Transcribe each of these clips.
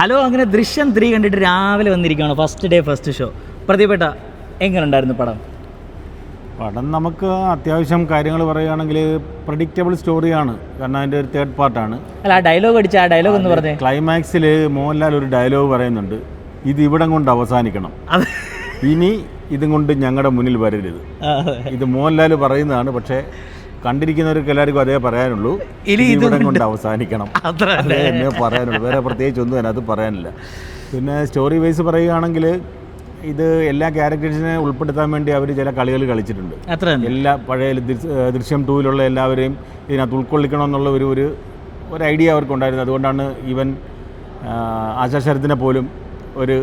Hello, അങ്ങനെ ദൃശ്യം 3 കണ്ടിട്ട് രാവിലെ വന്നിരിക്കുകയാണ്. First day first show. പ്രതിപേട്ട എങ്ങനെ ഉണ്ടായിരുന്നു പടം? പടം നമുക്ക് അത്യാവശ്യം കാര്യങ്ങൾ പറയുകയാണെങ്കിൽ പ്രഡിക്റ്റബിൾ സ്റ്റോറിയാണ്. കാരണം അതിൻ്റെ ഒരു തേർഡ് പാർട്ടാണ്. അല്ല, ആ ഡയലോഗ് അടിച്ച ആ ഡയലോഗ് എന്ന് പറഞ്ഞേ. ക്ലൈമാക്സിൽ മോഹൻലാൽ ഒരു ഡയലോഗ് പറയുന്നുണ്ട്, ഇത് ഇവിടം കൊണ്ട് അവസാനിക്കണം, ഇനി ഇതും കൊണ്ട് ഞങ്ങളുടെ മുന്നിൽ വരരുത്. ഇത് മോഹൻലാൽ പറയുന്നതാണ്. പക്ഷേ കണ്ടിരിക്കുന്നവർക്ക് എല്ലാവർക്കും അതേ പറയാനുള്ളൂ, ഇവിടം കൊണ്ട് അവസാനിക്കണം, അതേ എന്നെ പറയാനുള്ളൂ. വേറെ പ്രത്യേകിച്ച് ഒന്നും അതിനകത്ത് പറയാനില്ല. പിന്നെ സ്റ്റോറി വൈസ് പറയുകയാണെങ്കിൽ ഇത് എല്ലാ ക്യാരക്ടേഴ്സിനെ ഉൾപ്പെടുത്താൻ വേണ്ടി അവർ ചില കളികൾ കളിച്ചിട്ടുണ്ട്. എല്ലാ പഴയ ദൃശ്യം 2 എല്ലാവരെയും ഇതിനകത്ത് ഉൾക്കൊള്ളിക്കണമെന്നുള്ള ഒരു ഐഡിയ അവർക്കുണ്ടായിരുന്നു. അതുകൊണ്ടാണ് ഈവൻ ആശാ ശരത്തിനെ പോലും ഒരു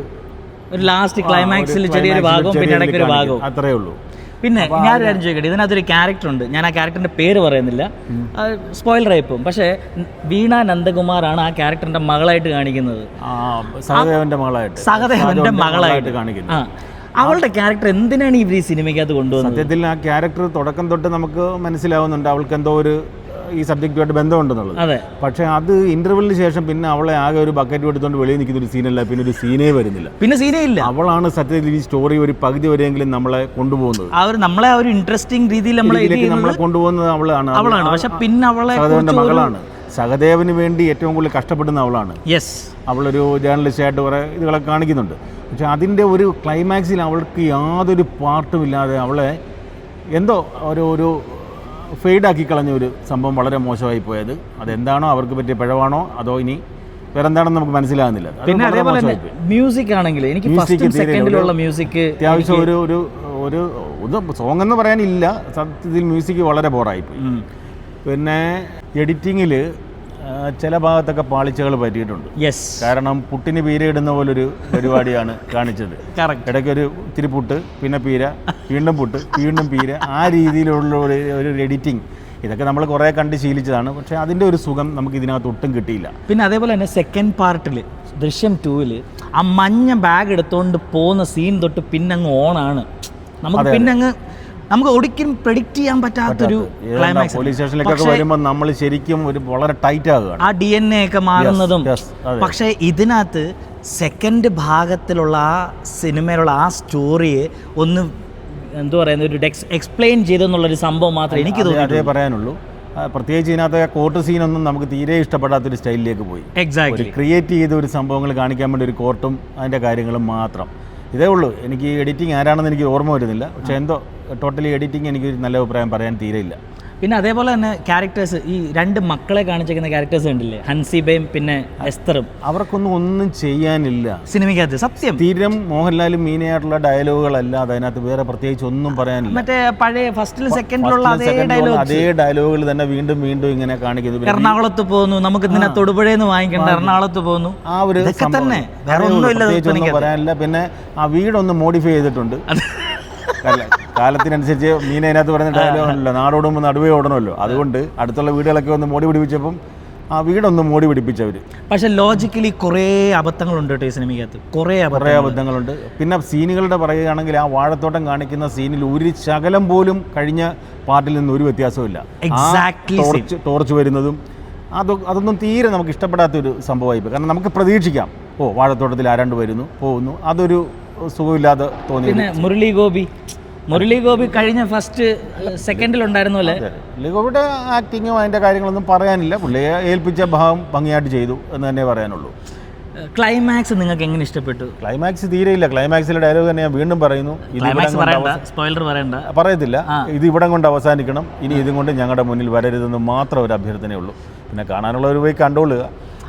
ലാസ്റ്റ് ക്ലൈമാക്സിൽ ചെറിയൊരു ഭാഗവും പിന്നെ ഇടയ്ക്കൊരു ഭാഗവും അത്രയേ ഉള്ളൂ. പിന്നെ ഞാനൊരു കാര്യം ചോദിക്കട്ടെ, ഇതിനകത്തൊരു ക്യാരക്ടർ ഉണ്ട്, ഞാൻ ആ ക്യാരക്ടറിൻ്റെ പേര് പറയുന്നില്ല, സ്പോയിലർ ആയിപ്പോവും. പക്ഷേ വീണ നന്ദകുമാറാണ് ആ ക്യാരക്ടറിൻ്റെ മകളായിട്ട് കാണിക്കുന്നത്. സഹദേവന്റെ മകളായിട്ട് കാണിക്കുന്നത്. അവളുടെ ക്യാരക്ടർ എന്തിനാണ് ഈ സിനിമയ്ക്കകത്ത് കൊണ്ടുവന്നത്? സത്യത്തിൽ ആ ക്യാരക്ടർ തുടക്കം തൊട്ട് നമുക്ക് മനസ്സിലാവുന്നുണ്ട് അവൾക്ക് എന്തോ ഒരു ഈ സബ്ജക്റ്റുമായിട്ട് ബന്ധമുണ്ടെന്നുള്ളത്. അതെ. പക്ഷേ അത് ഇന്റർവെല്ലിന് ശേഷം പിന്നെ അവളെ ആകെ ഒരു ബക്കറ്റ് എടുത്തുകൊണ്ട് വെളിയിൽ നിൽക്കുന്ന ഒരു സീനല്ല, പിന്നെ ഒരു സീനേ വരുന്നില്ല. പിന്നെ സീനേ ഇല്ല. അവളാണ് സത്യത്തിൽ ഈ സ്റ്റോറി ഒരു പകുതി വരെയെങ്കിലും നമ്മളെ കൊണ്ടുപോകുന്നത്. നമ്മളെ ഒരു ഇൻട്രസ്റ്റിംഗ് രീതിയിൽ നമ്മളെ കൊണ്ടുപോകുന്നത് അവളാണ്. പക്ഷെ പിന്നെ അവളെ സഹദേവന്റെ മകളാണ്. സഹദേവന് വേണ്ടി ഏറ്റവും കൂടുതൽ കഷ്ടപ്പെടുന്ന അവളാണ്. അവളൊരു ജേർണലിസ്റ്റ് ആയിട്ട് കുറേ ഇതുകളൊക്കെ കാണിക്കുന്നുണ്ട്. പക്ഷെ അതിൻ്റെ ഒരു ക്ലൈമാക്സിൽ അവൾക്ക് യാതൊരു പാർട്ടും ഇല്ലാതെ അവളെ എന്തോ ഒരു ഫെയ്ഡാക്കി കളഞ്ഞ ഒരു സംഭവം വളരെ മോശമായി പോയത്. അതെന്താണോ അവർക്ക് പറ്റിയ പിഴവാണോ അതോ ഇനി വേറെന്താണെന്ന് നമുക്ക് മനസ്സിലാകുന്നില്ല. പിന്നെ അതേപോലെ മ്യൂസിക് ആണെങ്കിൽ എനിക്ക് സെക്കൻഡിലുള്ള മ്യൂസിക് അത്യാവശ്യം ഒരു സോങ് എന്ന് പറയാനില്ല, സത്യത്തിൽ മ്യൂസിക് വളരെ ബോറായിപ്പോയി. പിന്നെ എഡിറ്റിങ്ങിൽ ചില ഭാഗത്തൊക്കെ പാളിച്ചകൾ പറ്റിയിട്ടുണ്ട്. കാരണം പുട്ടിന് പീര ഇടുന്ന പോലൊരു പരിപാടിയാണ് കാണിച്ചത്. ഇടയ്ക്കൊരു ഇത്തിരി പുട്ട്, പിന്നെ പീര, വീണ്ടും പുട്ട്, വീണ്ടും പീര, ആ രീതിയിലുള്ള ഒരു എഡിറ്റിംഗ്. ഇതൊക്കെ നമ്മൾ കുറേ കണ്ട് ശീലിച്ചതാണ്. പക്ഷേ അതിൻ്റെ ഒരു സുഖം നമുക്ക് ഇതിനകത്ത് ഒട്ടും കിട്ടിയില്ല. പിന്നെ അതേപോലെ തന്നെ സെക്കൻഡ് പാർട്ടിൽ ദൃശ്യം 2 ആ മഞ്ഞ ബാഗ് എടുത്തുകൊണ്ട് പോകുന്ന സീൻ തൊട്ട് പിന്നെ അങ്ങ് ഓണാണ്. നമുക്ക് ഒരിക്കലും പ്രെഡിക്റ്റ് ചെയ്യാൻ പറ്റാത്തൊരു ക്ലൈമാക്സ്. പോലീസ് സ്റ്റേഷനിലേക്കൊക്കെ വരുമ്പോൾ നമ്മൾ ശരിക്കും വളരെ ടൈറ്റ് ആകുകയാണ്. ആ DNA ഒക്കെ മാറുന്നതും. പക്ഷേ ഇതിനകത്ത് സെക്കൻഡ് ഭാഗത്തിലുള്ള ആ സിനിമയിലുള്ള ആ സ്റ്റോറിയെ ഒന്ന് എന്താ പറയുന്നത്, ഒരു എക്സ്പ്ലെയിൻ ചെയ്തെന്നുള്ളൊരു സംഭവം മാത്രമേ എനിക്ക് തോന്നി. അതേ പറയാനുള്ളൂ. പ്രത്യേകിച്ച് ഇതിനകത്ത് കോർട്ട് സീനൊന്നും നമുക്ക് തീരെ ഇഷ്ടപ്പെടാത്തൊരു സ്റ്റൈലിലേക്ക് പോയി. എക്സാക്ട്ലി ക്രിയേറ്റ് ചെയ്ത ഒരു സംഭവങ്ങൾ കാണിക്കാൻ വേണ്ടി ഒരു കോർട്ടും അതിൻ്റെ കാര്യങ്ങളും മാത്രം. ഇതേ ഉള്ളൂ. എനിക്ക് എഡിറ്റിംഗ് ആരാണെന്ന് എനിക്ക് ഓർമ്മ വരുന്നില്ല. പക്ഷേ എന്തോ ടോട്ടലി എഡിറ്റിംഗ് എനിക്ക് നല്ല അഭിപ്രായം പറയാൻ തീരെയില്ല. പിന്നെ അതേപോലെ തന്നെ ക്യാരക്ടേഴ്സ്, ഈ 2 മക്കളെ കാണിച്ചിരിക്കുന്ന ക്യാരക്ടേഴ്സ് കണ്ടില്ലേ, ഹൻസിബയും പിന്നെ എസ്തറും, അവർക്കൊന്നും ചെയ്യാനില്ല സിനിമയ്ക്കകത്ത്. സത്യം, തീരം മോഹൻലാലും മീനയായിട്ടുള്ള ഡയലോഗുകളല്ലാതെ അതിനകത്ത് വേറെ പ്രത്യേകിച്ച് ഒന്നും പറയാനില്ല. മറ്റേ പഴയ ഫസ്റ്റിലും സെക്കൻഡിലുള്ള അതേ ഡയലോഗുകൾ തന്നെ വീണ്ടും വീണ്ടും ഇങ്ങനെ കാണിക്കുന്നു. എറണാകുളത്ത് പോകുന്നു, നമുക്ക് ഇങ്ങനെ തൊടുപുഴയെന്ന് വാങ്ങിക്കേണ്ട, എറണാകുളത്ത് പോകുന്നു, ആ ഒരു തന്നെ വേറെ ഒന്നും പറയാനില്ല. പിന്നെ ആ വീടൊന്ന് മോഡിഫൈ ചെയ്തിട്ടുണ്ട്. കാലത്തിനനുസരിച്ച് മീന അതിനകത്ത് പറയുന്ന ഡയലോഗാണല്ലോ, നാടോടുമ്പോൾ നടുവേ ഓടണമല്ലോ. അതുകൊണ്ട് അടുത്തുള്ള വീടുകളൊക്കെ ഒന്ന് മോടി പിടിപ്പിച്ചപ്പം ആ വീടൊന്ന് മോടി പിടിപ്പിച്ചവർ. പക്ഷെ ലോജിക്കലി കുറേ അബദ്ധങ്ങളുണ്ട് കേട്ടോ ഈ സിനിമയ്ക്കകത്ത്, കുറേ അബദ്ധങ്ങളുണ്ട്. പിന്നെ സീനുകളുടെ പറയുകയാണെങ്കിൽ ആ വാഴത്തോട്ടം കാണിക്കുന്ന സീനിൽ ഒരു ശകലം പോലും കഴിഞ്ഞ പാർട്ടിൽ നിന്ന് ഒരു വ്യത്യാസവുമില്ല. ടോർച്ച് വരുന്നതും അതൊന്നും തീരെ നമുക്ക് ഇഷ്ടപ്പെടാത്തൊരു സംഭവമായിപ്പോയി. കാരണം നമുക്ക് പ്രതീക്ഷിക്കാം, വാഴത്തോട്ടത്തിൽ ആരാണ്ട് വരുന്നു പോകുന്നു, അതൊരു സുഖമില്ലാതെ തോന്നി. പിന്നെ മുരളി ഗോപി കഴിഞ്ഞ ഫസ്റ്റ് സെക്കൻഡിലുണ്ടായിരുന്ന പോലെ മുരളി ഗോപിയുടെ ആക്ടിങ്ങും അതിൻ്റെ കാര്യങ്ങളൊന്നും പറയാനില്ല. പുള്ളിയെ ഏൽപ്പിച്ച ഭാഗം ഭംഗിയായിട്ട് ചെയ്തു എന്ന് തന്നെ പറയാനുള്ളൂ. ക്ലൈമാക്സ് നിങ്ങൾക്ക് എങ്ങനെ ഇഷ്ടപ്പെട്ടു? ക്ലൈമാക്സ് തീരെയില്ല. ക്ലൈമാക്സിലെ ഡയലോഗ് തന്നെ ഞാൻ വീണ്ടും പറയുന്നു, പറയത്തില്ല, ഇത് ഇവിടം കൊണ്ട് അവസാനിക്കണം, ഇനി ഇതും കൊണ്ട് ഞങ്ങളുടെ മുന്നിൽ വരരുതെന്ന് മാത്രം ഒരു അഭ്യർത്ഥനയുള്ളൂ. പിന്നെ കാണാനുള്ളവർ പോയി കണ്ടോളുക.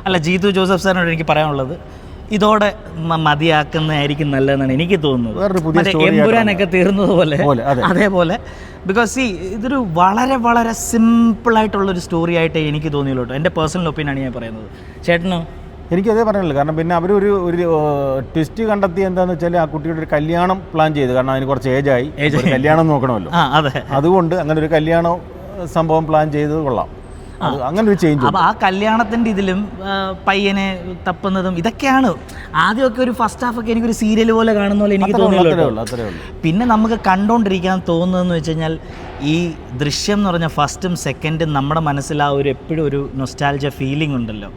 അല്ല, ജീതു ജോസഫ് സാറിനോട് എനിക്ക് പറയാനുള്ളത്, ഇതോടെ മതിയാക്കുന്നതായിരിക്കും നല്ലതെന്നാണ് എനിക്ക് തോന്നുന്നത്. എമ്പുരാനൊക്കെ തീർന്നതുപോലെ അതേപോലെ. ബിക്കോസ് ഇതൊരു വളരെ വളരെ സിമ്പിളായിട്ടുള്ളൊരു സ്റ്റോറി ആയിട്ട് എനിക്ക് തോന്നിയുള്ളൂ കേട്ടോ. എൻ്റെ പേഴ്സണൽ ഒപ്പീനിയനാണ് ഞാൻ പറയുന്നത്. ചേട്ടനോ? എനിക്കതേ പറയാനുള്ളൂ. കാരണം പിന്നെ അവരൊരു ട്വിസ്റ്റ് കണ്ടെത്തി എന്താണെന്ന് വെച്ചാൽ ആ കുട്ടിയുടെ ഒരു കല്യാണം പ്ലാൻ ചെയ്തു. കാരണം അതിന് കുറച്ച് ഏജായി, കല്യാണം നോക്കണമല്ലോ. അതുകൊണ്ട് അങ്ങനെ ഒരു കല്യാണ സംഭവം പ്ലാൻ ചെയ്തത് കൊള്ളാം. അങ്ങനെ ഒരു ചേഞ്ച്. അപ്പോൾ ആ കല്യാണത്തിൻ്റെ ഇതിലും പയ്യനെ തപ്പുന്നതും ഇതൊക്കെയാണ് ആദ്യമൊക്കെ ഒരു ഫസ്റ്റ് ഹാഫൊക്കെ എനിക്കൊരു സീരിയൽ പോലെ കാണുന്ന പോലെ എനിക്ക് തോന്നിയുള്ളൂ. പിന്നെ നമുക്ക് കണ്ടുകൊണ്ടിരിക്കാൻ തോന്നുന്നതെന്ന് വെച്ച് കഴിഞ്ഞാൽ ഈ ദൃശ്യം എന്ന് പറഞ്ഞാൽ ഫസ്റ്റും സെക്കൻഡും നമ്മുടെ മനസ്സിൽ ആ ഒരു എപ്പോഴും ഒരു നൊസ്റ്റാൾജിയ ഫീലിംഗ് ഉണ്ടല്ലോ,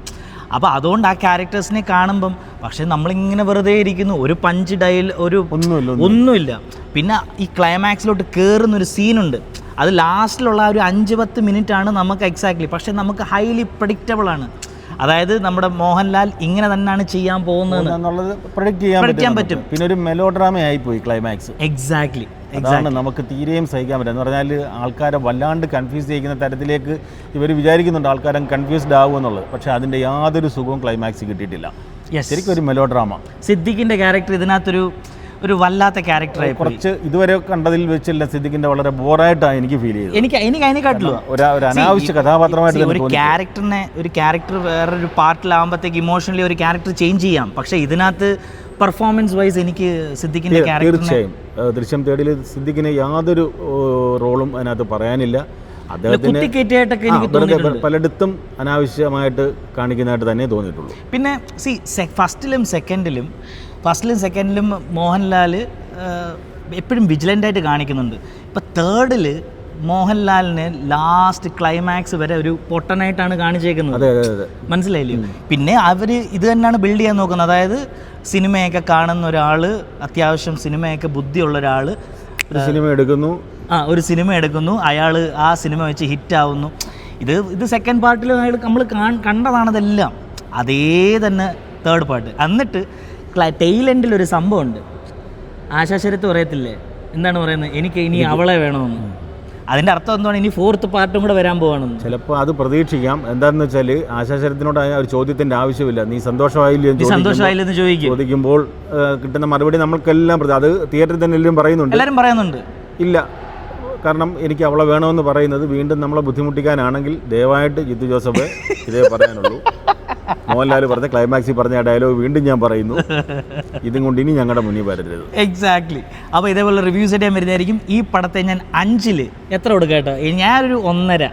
അപ്പോൾ അതുകൊണ്ട് ആ ക്യാരക്ടേഴ്സിനെ കാണുമ്പം പക്ഷേ നമ്മളിങ്ങനെ വെറുതെ ഇരിക്കുന്നു, ഒരു പഞ്ച് ഒരു ഒന്നുമില്ല. പിന്നെ ഈ ക്ലൈമാക്സിലോട്ട് കയറുന്നൊരു സീനുണ്ട്, അത് ലാസ്റ്റിലുള്ള ഒരു 5-10 മിനിറ്റാണ് നമുക്ക് എക്സാക്ട്ലി, പക്ഷേ നമുക്ക് ഹൈലി പ്രഡിക്റ്റബിൾ ആണ്. അതായത് നമ്മുടെ മോഹൻലാൽ ഇങ്ങനെ തന്നെയാണ് ചെയ്യാൻ പോകുന്നത് എന്നുള്ളത് പ്രഡിക്റ്റ് ചെയ്യാൻ പറ്റും. പിന്നെ ഒരു മെലോഡ്രാമ ആയിപ്പോയി ക്ലൈമാക്സ്. എക്സാക്ട്ലി അതാണ് നമുക്ക് തീരെയും സഹിക്കാൻ പറ്റും. എന്ന് പറഞ്ഞാൽ ആൾക്കാരെ വല്ലാണ്ട് കൺഫ്യൂസ് ചെയ്യിക്കുന്ന തരത്തിലേക്ക് ഇവർ വിചാരിക്കുന്നുണ്ട് ആൾക്കാരെ കൺഫ്യൂസ്ഡ് ആകുമെന്നുള്ളത്. പക്ഷേ അതിൻ്റെ യാതൊരു സുഖവും ക്ലൈമാക്സ് കിട്ടിയിട്ടില്ല. ശരിക്കും ഒരു മെലോഡ്രാമ. സിദ്ദിഖിൻ്റെ ക്യാരക്ടർ ഇതിനകത്തൊരു വല്ലാത്ത ക്യാരക്ടറായി. കുറച്ച് ഇതുവരെ കണ്ടതിൽ വെച്ചല്ല സിദ്ദിഖിൻ്റെ വളരെ ബോറായിട്ടാണ് എനിക്ക് ഫീൽ ചെയ്തത്. എനിക്ക് അതിനെക്കാട്ടിലും ഒരു അനാവശ്യ കഥാപാത്രമായിട്ട് ഒരു ക്യാരക്ടർ വേറൊരു പാർട്ടിലാകുമ്പോഴത്തേക്ക് ഇമോഷണലി ഒരു ക്യാരക്ടർ ചേഞ്ച് ചെയ്യാം. പക്ഷേ ഇതിനകത്ത് പെർഫോമൻസ് വൈസ് എനിക്ക് സിദ്ദിഖിൻ്റെ ക്യാരക്ടർ തീർച്ചയായും ദൃശ്യം 3 സിദ്ദിഖിന് യാതൊരു റോളും അതിനകത്ത് പറയാനില്ല. അദ്ദേഹത്തിന് പലയിടത്തും അനാവശ്യമായിട്ട് കാണിക്കുന്നതായിട്ട് തന്നെ തോന്നിയിട്ടുള്ളൂ. പിന്നെ ഫസ്റ്റിലും സെക്കൻഡിലും മോഹൻലാൽ എപ്പോഴും വിജിലൻ്റായിട്ട് കാണിക്കുന്നുണ്ട്. ഇപ്പോൾ തേർഡിൽ മോഹൻലാലിന് ലാസ്റ്റ് ക്ലൈമാക്സ് വരെ ഒരു പൊട്ടനായിട്ടാണ് കാണിച്ചേക്കുന്നത്. മനസ്സിലായില്ലേ? പിന്നെ അവർ ഇത് തന്നെയാണ് ബിൽഡ് ചെയ്യാൻ നോക്കുന്നത്. അതായത് സിനിമയൊക്കെ കാണുന്ന ഒരാൾ, അത്യാവശ്യം സിനിമയൊക്കെ ബുദ്ധിയുള്ള ഒരാൾ ഒരു സിനിമ എടുക്കുന്നു, അയാൾ ആ സിനിമ വെച്ച് ഹിറ്റാവുന്നു. ഇത് സെക്കൻഡ് പാർട്ടിൽ നമ്മൾ കണ്ടതാണതെല്ലാം. അതേ തന്നെ തേർഡ് പാർട്ട്. എന്നിട്ട് ടെയിൽ എൻഡിലൊരു സംഭവമുണ്ട്, ആശാ ശരത്ത് പറയത്തില്ലേ, എന്താണ് പറയുന്നത്, എനിക്ക് ഇനി അവളെ വേണമെന്ന്. അതിൻ്റെ അർത്ഥം എന്താണ്, ഇനി 4th പാർട്ടും കൂടെ വരാൻ പോവാണെന്ന്. ചിലപ്പോൾ അത് പ്രതീക്ഷിക്കാം. എന്താണെന്ന് വെച്ചാൽ ആശാ ശരത്തിനോട് ഒരു ചോദ്യത്തിൻ്റെ ആവശ്യമില്ല. നീ സന്തോഷമായില്ലെന്ന് ചോദിക്കുമ്പോൾ കിട്ടുന്ന മറുപടി നമ്മൾക്കെല്ലാം അത് തിയേറ്ററിൽ തന്നെ എല്ലാവരും പറയുന്നുണ്ട്. ഇല്ല, കാരണം എനിക്ക് അവളെ വേണമെന്ന് പറയുന്നത് വീണ്ടും നമ്മളെ ബുദ്ധിമുട്ടിക്കാനാണെങ്കിൽ ദയവായിട്ട് ജിത്തു ജോസഫ് ഇതേ പറയാനുള്ളൂ. മോഹൻലാൽ പറഞ്ഞ ക്ലൈമാക്സിൽ പറഞ്ഞ ആ ഡയലോഗ് വീണ്ടും ഞാൻ പറയുന്നു, ഇതും കൊണ്ട് ഇനി ഞങ്ങളുടെ മുന്നിൽ വരരുത്. എക്സാക്ട്ലി. അപ്പോൾ ഇതേപോലെ റിവ്യൂസ് ചെയ്യാൻ വരുന്നതായിരിക്കും. ഈ പടത്തെ ഞാൻ 5 എത്ര കൊടുക്കുക കേട്ടോ? ഞാനൊരു 1.5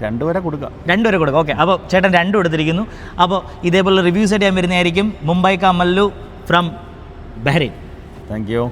2 വരെ കൊടുക്കാം. 2 വരെ കൊടുക്കാം. ഓക്കെ, അപ്പോൾ ചേട്ടൻ 2 എടുത്തിരിക്കുന്നു. അപ്പോൾ ഇതേപോലെ റിവ്യൂസ് ചെയ്യാൻ വരുന്നതായിരിക്കും. മുംബൈ കാ Mallu from Bahrain. Thank you.